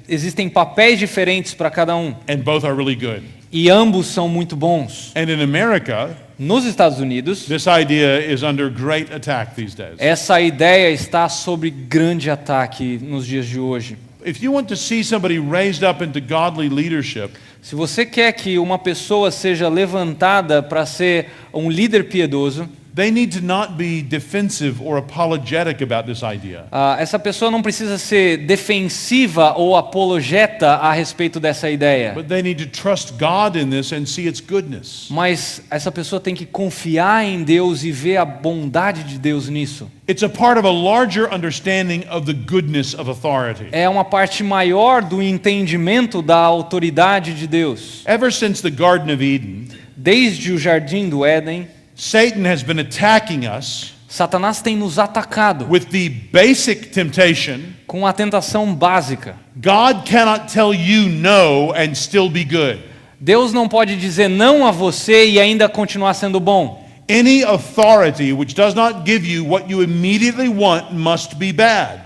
existem papéis diferentes para cada um. and both are really good. E ambos são muito bons. And in America, Nos Estados Unidos, this idea is under great attack these days. essa ideia está sob grande ataque nos dias de hoje. If you want to see somebody raised up into godly leadership, Se você quer que uma pessoa seja levantada para ser um líder piedoso, they need to not be defensive or apologetic about this idea. essa pessoa não precisa ser defensiva ou apologeta a respeito dessa ideia. But they need to trust God in this and see its goodness. Mas essa pessoa tem que confiar em Deus e ver a bondade de Deus nisso. It's a part of a larger understanding of the goodness of authority. É uma parte maior do entendimento da autoridade de Deus. Ever since the Garden of Eden, Desde o Jardim do Éden, Satan has been attacking us Satanás tem nos atacado with the basic temptation: com a tentação básica. God cannot tell you no and still be good. Deus não pode dizer não a você e ainda continuar sendo bom. Any authority which does not give you what you immediately want must be bad.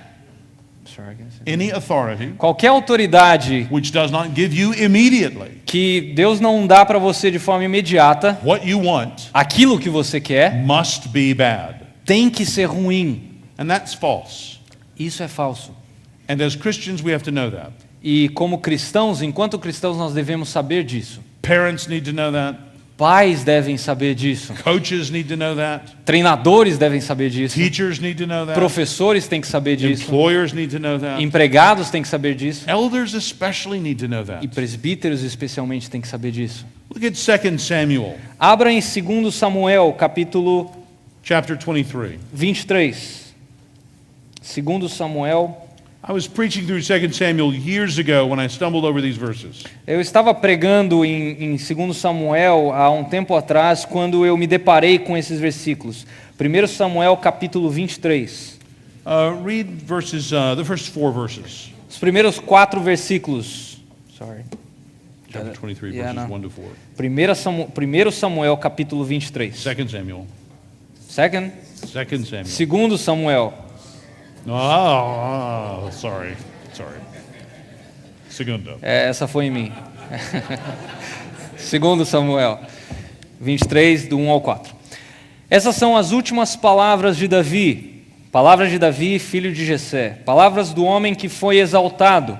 Any authority Qualquer autoridade which does not give you immediately que Deus não dá para você de forma imediata, what you want aquilo que você quer, must be bad. tem que ser ruim. And that's false. Isso é falso. And as Christians, we have to know that. E como cristãos, enquanto cristãos, nós devemos saber disso. Parents need to know that. Pais devem saber disso. Coaches need to know that. Treinadores devem saber disso. Teachers need to know that. Professores têm que saber disso. Employers need to know that. Empregados têm que saber disso. Elders especially need to know that. E presbíteros especialmente têm que saber disso. Look at 2 Samuel, Abra em 2 Samuel, capítulo chapter 23. 23. 2 Samuel. I was preaching through 2 Samuel years ago when I stumbled over these verses. Eu estava pregando em 2 Samuel há um tempo atrás, quando eu me deparei com esses versículos. 1 Samuel, capítulo 23. Read verses, the first 4 verses. Os primeiros 4 versículos. Sorry. Chapter 23, Yeah, verses no. 1 to 4. 1 Samuel, capítulo 23. 2 Samuel. Second? 2 Samuel. 2 Samuel. Oh, sorry. Segundo. Essa foi em mim. 2 Samuel 23, do 1 ao 4. Essas são as últimas palavras de Davi, filho de Jessé, palavras do homem que foi exaltado,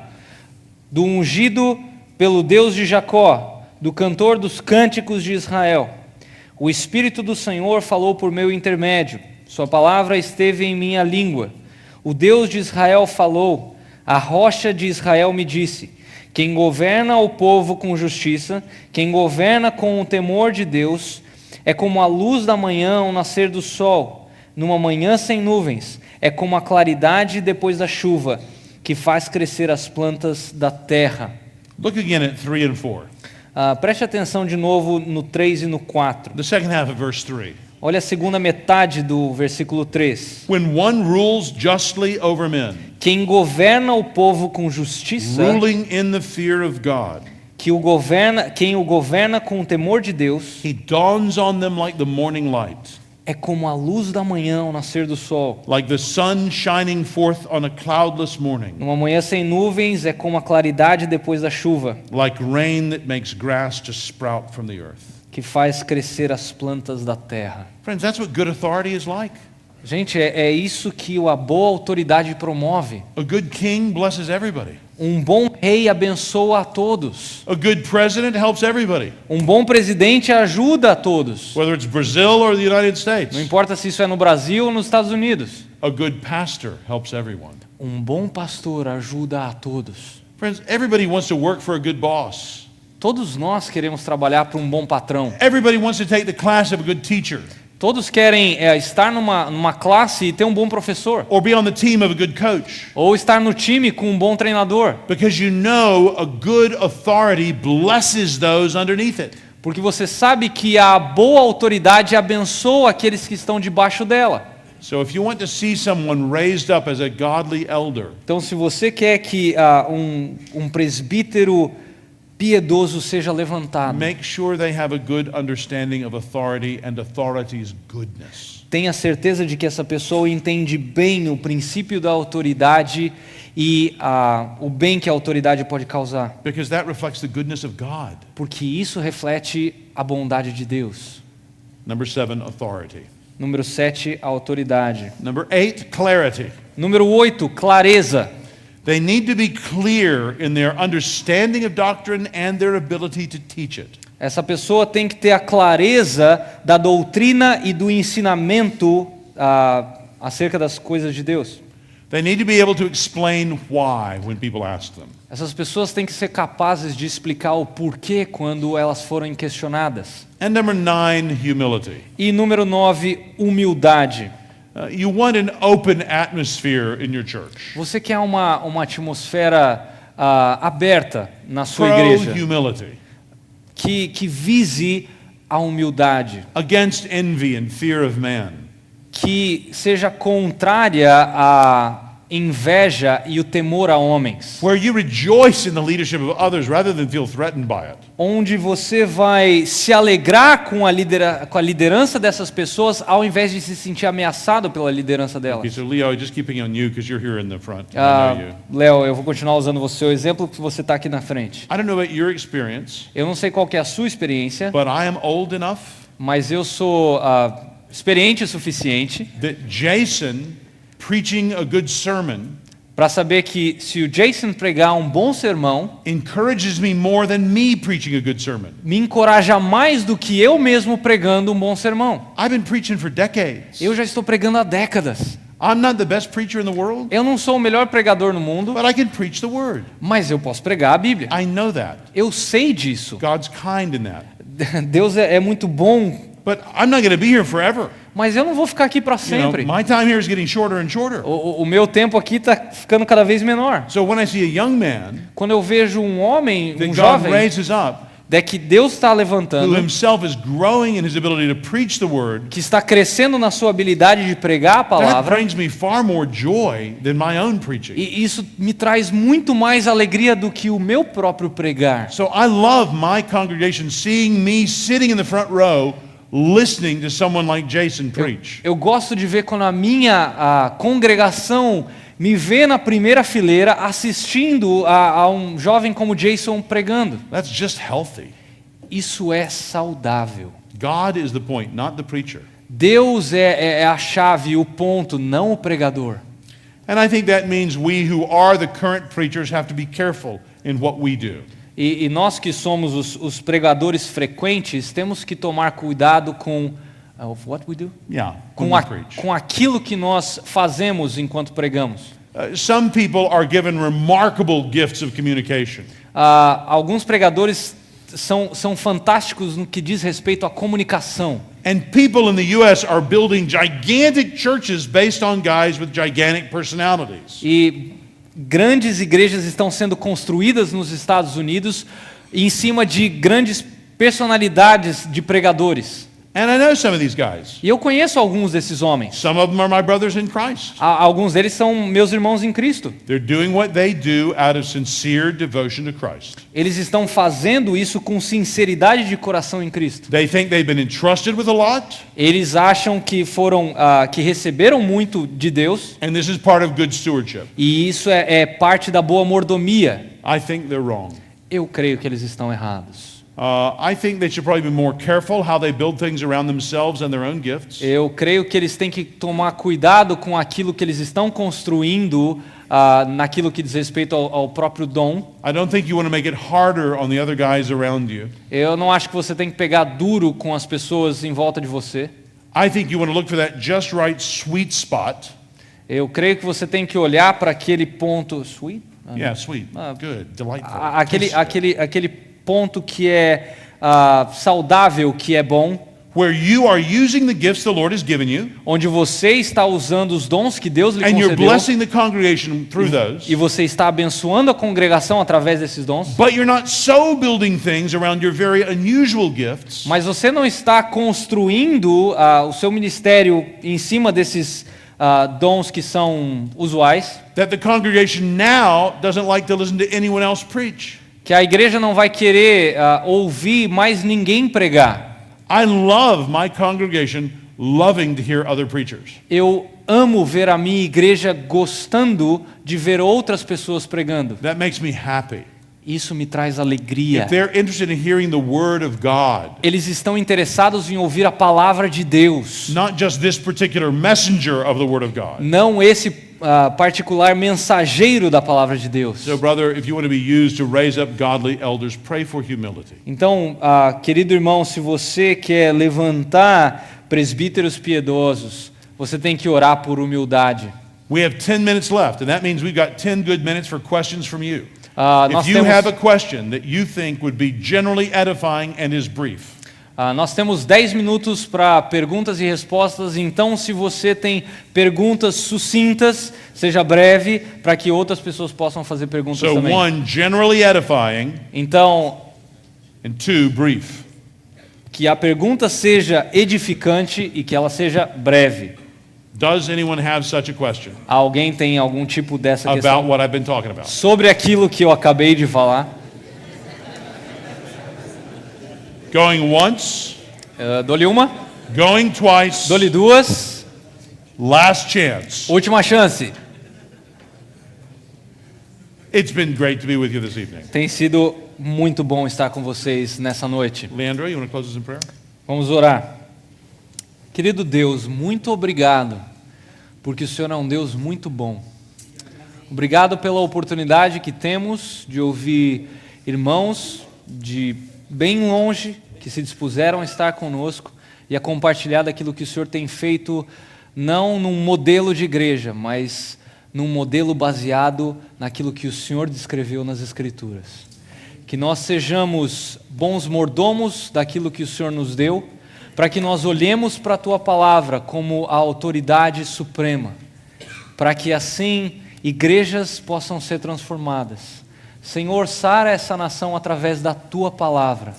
do ungido pelo Deus de Jacó, do cantor dos cânticos de Israel. O Espírito do Senhor falou por meu intermédio, sua palavra esteve em minha língua. O Deus de Israel falou, a rocha de Israel me disse: quem governa o povo com justiça, quem governa com o temor de Deus, é como a luz da manhã ao nascer do sol, numa manhã sem nuvens, é como a claridade depois da chuva, que faz crescer as plantas da terra. Look again at 3 and 4. Preste atenção de novo no 3 e no 4. The second half of verse 3. Olha a segunda metade do versículo 3. When one rules justly over men, Quem governa o povo com justiça, ruling in the fear of God, quem o governa com o temor de Deus, he dawns on them like the morning light, é como a luz da manhã ao nascer do sol. like the sun shining forth on a cloudless morning, Numa manhã sem nuvens, é como a claridade depois da chuva, like rain that makes grass to sprout from the earth. que faz crescer as plantas da terra. Friends, that's what good authority is like. Gente, é isso que a boa autoridade promove. A good king blesses everybody. Um bom rei abençoa a todos. A good president helps everybody, Um bom presidente ajuda a todos. whether it's Brazil or the United States. Não importa se isso é no Brasil ou nos Estados Unidos. A good pastor helps everyone. Um bom pastor ajuda a todos. Friends, everybody wants to work for a good boss. Todos nós queremos trabalhar para um bom patrão. Everybody wants to take the class of a good teacher, Todos querem estar numa classe e ter um bom professor. or be on the team of a good coach. Ou estar no time com um bom treinador. Because you know a good authority blesses those underneath it. Porque você sabe que a boa autoridade abençoa aqueles que estão debaixo dela. So if you want to see someone raised up as a godly elder, Então, se você quer que um presbítero piedoso seja levantado. Make sure they have a good understanding of authority and authority's goodness. Tenha certeza de que essa pessoa entende bem o princípio da autoridade e o bem que a autoridade pode causar. Because that reflects the goodness of God. Porque isso reflete a bondade de Deus. Number 7, authority. Número 7, a autoridade. Number 8, clarity. Número 8, clareza. They need to be clear in their understanding of doctrine and their ability to teach it. Essa pessoa tem que ter a clareza da doutrina e do ensinamento acerca das coisas de Deus. They need to be able to explain why when people ask them. Essas pessoas têm que ser capazes de explicar o porquê quando elas forem questionadas. And number 9, humility. E número 9, humildade. You want an open atmosphere in your church. Você quer uma atmosfera aberta na sua igreja, Pro-humility. que vise a humildade, Against envy and fear of man. que seja contrária à inveja e o temor a homens, Where you rejoice in the leadership of others rather than feel threatened by it. onde você vai se alegrar com a liderança dessas pessoas ao invés de se sentir ameaçado pela liderança Okay, delas. so Leo, just keeping on you because you're here in the front. I know you. Léo, eu vou continuar usando você, o exemplo que você está aqui na frente. I don't know about your experience, Eu não sei qual que é a sua experiência, but I am old enough mas eu sou experiente o suficiente that Jason preaching a good sermon para saber que se o Jason pregar um bom sermão, encourages me more than me preaching a good sermon. me encoraja mais do que eu mesmo pregando um bom sermão. I've been preaching for decades. Eu já estou pregando há décadas. I'm not the best preacher in the world, Eu não sou o melhor pregador no mundo, but I can preach the word. mas eu posso pregar a Bíblia. I know that. Eu sei disso. God's kind in that. Deus é muito bom, But I'm not going to be here forever. mas eu não vou ficar aqui para You know, sempre. my time here is getting shorter and shorter. O meu tempo aqui está ficando cada vez menor. So when I see a young man Quando eu vejo um homem, that um God jovem, raises up, que Deus está who levantando, himself is growing in his ability to preach the word, que está crescendo na sua habilidade de pregar a that palavra, brings me far more joy than my own preaching. e isso me traz muito mais alegria do que o meu próprio pregar. So I love my congregation seeing me sitting in the front row listening to someone like Jason preach. Eu gosto de ver quando a congregação me vê na primeira fileira assistindo a um jovem como Jason pregando. That's just healthy. Isso é saudável. God is the point, not the preacher. Deus é a chave, o ponto, não o pregador. And I think that means we who are the current preachers have to be careful in what we do. E nós que somos os pregadores frequentes, temos que tomar cuidado com what we do? Yeah, when we preach. Com aquilo que nós fazemos enquanto pregamos. Some people are given remarkable gifts of communication. Alguns pregadores são fantásticos no que diz respeito à comunicação. And people in the U.S. are building gigantic churches based on guys with gigantic personalities. E grandes igrejas estão sendo construídas nos Estados Unidos em cima de grandes personalidades de pregadores. And I know some of these guys. E eu conheço alguns desses homens. Some of them are my brothers in Christ. Alguns deles são meus irmãos em Cristo. They're doing what they do out of sincere devotion to Christ. Eles estão fazendo isso com sinceridade de coração em Cristo. They think they've been entrusted with a lot, Eles acham que que receberam muito de Deus, and this is part of good stewardship. e isso é parte da boa mordomia. I think they're wrong. Eu creio que eles estão errados. I think they should probably be more careful how they build things around themselves and their own gifts. Eu creio que eles têm que tomar cuidado com aquilo que eles estão construindo naquilo que diz respeito ao próprio dom. I don't think you want to make it harder on the other guys around you. Eu não acho que você tem que pegar duro com as pessoas em volta de você. I think you want to look for that just right sweet spot. Eu creio que você tem que olhar para aquele ponto sweet, Yeah, sweet, good, delightful. aquele ponto que é saudável, que é bom, Where you are using the gifts the Lord has given you, onde você está usando os dons que Deus lhe and you're concedeu, blessing the congregation through those. e você está abençoando a congregação através desses dons. But you're not so building things around your very unusual gifts Mas você não está construindo o seu ministério em cima desses dons que são usuais, that the congregation now doesn't like to listen to anyone else preach. que a igreja não vai querer ouvir mais ninguém pregar. I love my congregation loving to hear other preachers. Eu amo ver a minha igreja gostando de ver outras pessoas pregando. That makes me happy. Isso me traz alegria. If they're interested in hearing the word of God, Eles estão interessados em ouvir a palavra de Deus, not just this particular messenger of the word of God. não esse particular mensageiro da palavra de Deus. So, brother, if you want to be used to raise up godly elders, pray for humility. Então, querido irmão, se você quer levantar presbíteros piedosos, você tem que orar por humildade. We have 10 minutes left, and that means we've got 10 good minutes for questions from you. Nós If you temos- have a question that you think would be generally edifying and is brief, Nós temos 10 minutos para perguntas e respostas, então se você tem perguntas sucintas, seja breve, para que outras pessoas possam fazer perguntas so também. one, generally edifying, Então, and two, brief. que a pergunta seja edificante e que ela seja breve. Does anyone have such a question Alguém tem algum tipo dessa about questão? what I've been talking about? Sobre aquilo que eu acabei de falar, Going once, dou-lhe uma, going twice, dou-lhe duas, last chance. última chance. It's been great to be with you this evening. Tem sido muito bom estar com vocês nessa noite. Leandro, you want to close us in prayer? Vamos orar. Querido Deus, muito obrigado, porque o Senhor é um Deus muito bom. Obrigado pela oportunidade que temos de ouvir irmãos de bem longe que se dispuseram a estar conosco e a compartilhar daquilo que o Senhor tem feito, não num modelo de igreja, mas num modelo baseado naquilo que o Senhor descreveu nas Escrituras. Que nós sejamos bons mordomos daquilo que o Senhor nos deu, para que nós olhemos para a Tua Palavra como a autoridade suprema, para que assim igrejas possam ser transformadas. Senhor, sara essa nação através da Tua Palavra.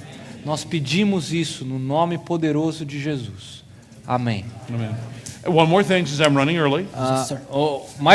Nós pedimos isso no nome poderoso de Jesus. Amém. Amen. One more thing, since I'm running early. Mais